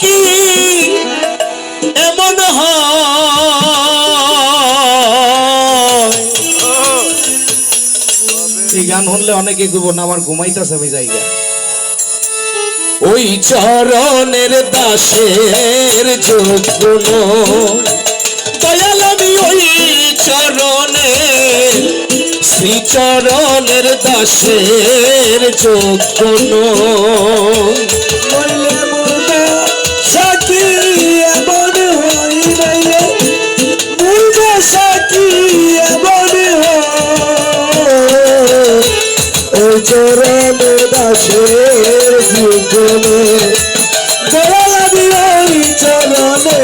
কি এমন হয়? এই গান শুনলে অনেকে কইব না আমার ঘুমাইতেছে আমি জায়গা। ওই চরণের দাসের যোগ্য দয়াল আমি ওই চরণের শ্রীচরণের দাসের যোগ্য মরলে মরবে সাকি এমন হই নাইলে মরবে সাকি এমন ওই চরণের দাসের জীবনে দয়ালাবি ওই চরণে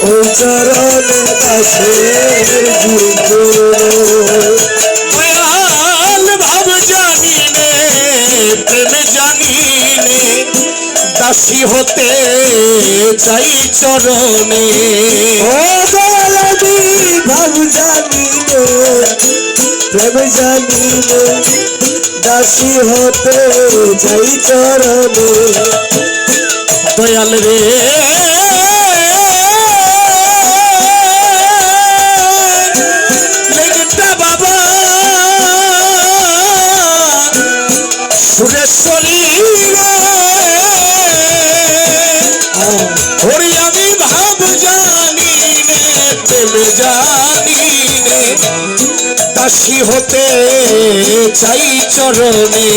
ওই চরণের দাসের জীবনে ভাব জানি নে প্রেম জানি নে দাসী হতে চাই চরণে। ও দয়ালাবি ভাব জানি নে প্রেম জানি নে দাসী হতে চাই চরণে। দয়াল রে লেগটা বাবা সুরেশ্বরী ওরে আমি ভাব জানি নে প্রেম জানি নে দাসী হতে চাই চরণে।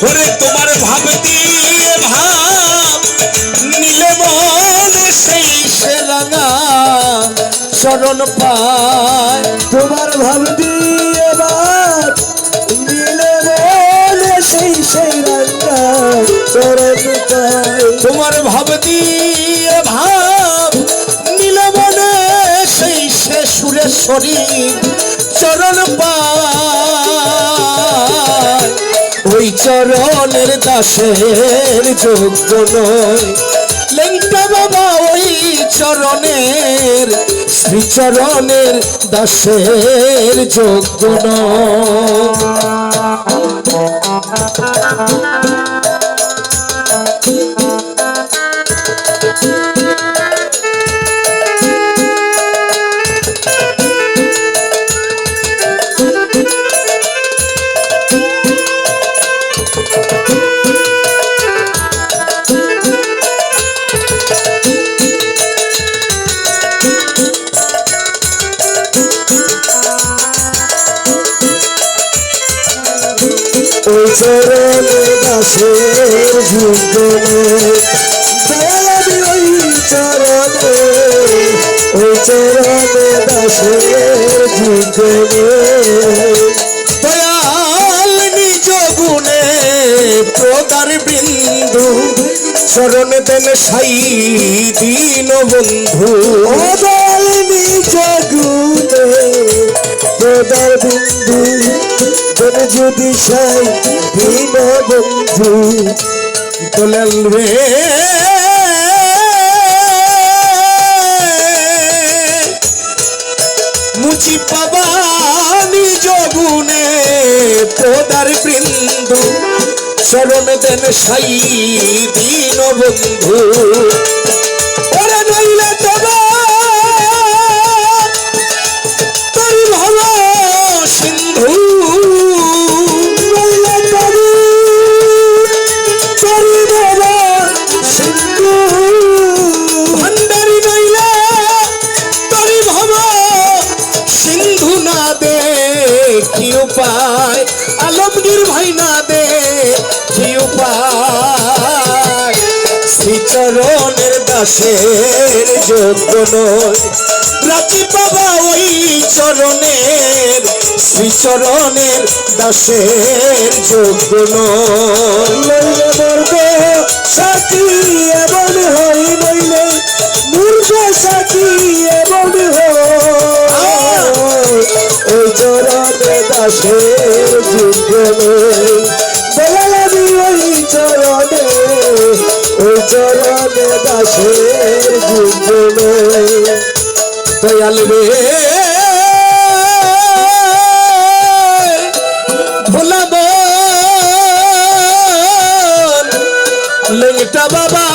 ওরে তোমার ভাব দিয়ে ভাব নিলে মনে সেই সে রাঙা চরণ পায়। তোমার ভাব দিয়ে বাপ মিলে বলে সেই সেই রাঙ্গা চরণ পায়। তোমার ভাব দিয়ে ভাব নিলে মনে সেই সে সুরেশ্বরী চরণ পায়। ওই চরণের দাসের যোগ্য নয় লেংটা বাবা ওই চরণের শ্রীচরণের দাসের যোগ্য নয়। ওই চরণে দাসের জীবনে দয়ালাবি ওই চরণে ওই চরণে দাসের জীবনে। দয়াল নিজ গুণে প্রদার বিন্দু চরণ দেন সাই দীন বন্ধু। ও দয়াল নিজ গুণে প্রদার বিন্দু দেন যদি সাই দীন বন্ধু। দয়াল রে মুচি পাবা নিজ গুণে প্রদার বৃন্দু চরণ দেন সাই দীন বন্ধু। ওরে নইলে তবা তোর ভালো সিন্ধু নইলে তরি তরি বাবা সিন্ধু ভান্ডারি নইলে তরি ভব সিন্ধু না দে কি উপায় আলমগীর ভাই না দে কি উপায়। শ্রীচরণের দাসের যোগ্য নয় রাজি বাবা ওই চরণের শ্রীচরণের দাসের যোগ্য নয়। নইলে মরবে সাকি এমন হই নইলে মরবে সাকি এমন হয় ওই চরণে দাসের জীবনে দয়ালাবি ওই চরণে ওই চরণে দাসের জীবনে। দয়াল রে ভোলাব লেংটা বাবা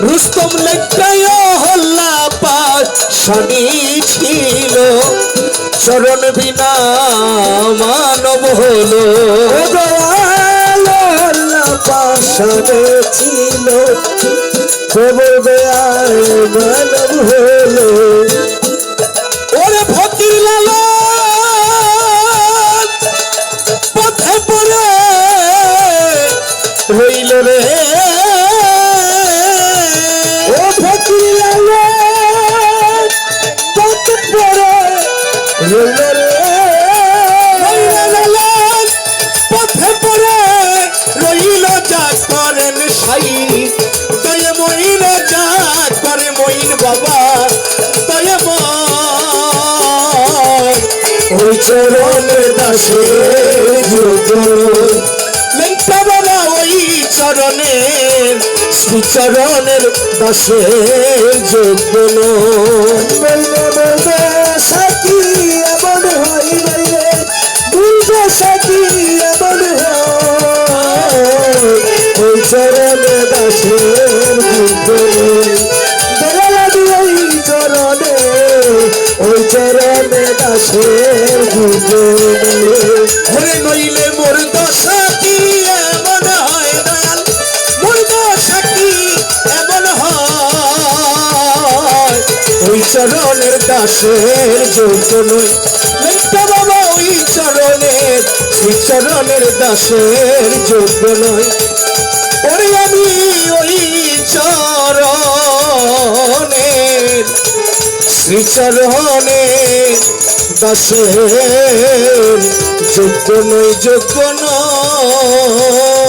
রুস্তম লেংটায় হল্লা পাশ শনি ছিল চরণ বিনা মানব হলো পাশানে ছিল খবর দেয়ার মানব হলো ওরে ফকির লালন পথে পড়ে রইল রে ও ফকির লালন পথে পড়ে রইল রে লালন পথে পড়ে রইল যা করেন সাই তয়ে মইন যা করে মইন বাবা তয়ে ওই চরণে দাসে যোগ লেংটা বাবা ওই চরণের শ্রীচরণের দাসের যোগ্য বললে বলবে সাথী এমন হয় বললে বলবে সাথী এমন হয় ওই চরণে দাসের যোগ দয়ালাদি ওই চরণে দাসের যোগ হরে নইলে মোর দশা কি এমন হয় দয়াল মোর দশা কি এমন হয় ওই চরণের দাসের যোগ্য নয় লেংটা বাবা ওই চরণের ওই চরণের দাসের যোগ্য নয় ওরে আমি ওই চরণের শ্রীচরণে দাসের যোগ্য নয় যোগ্য নয়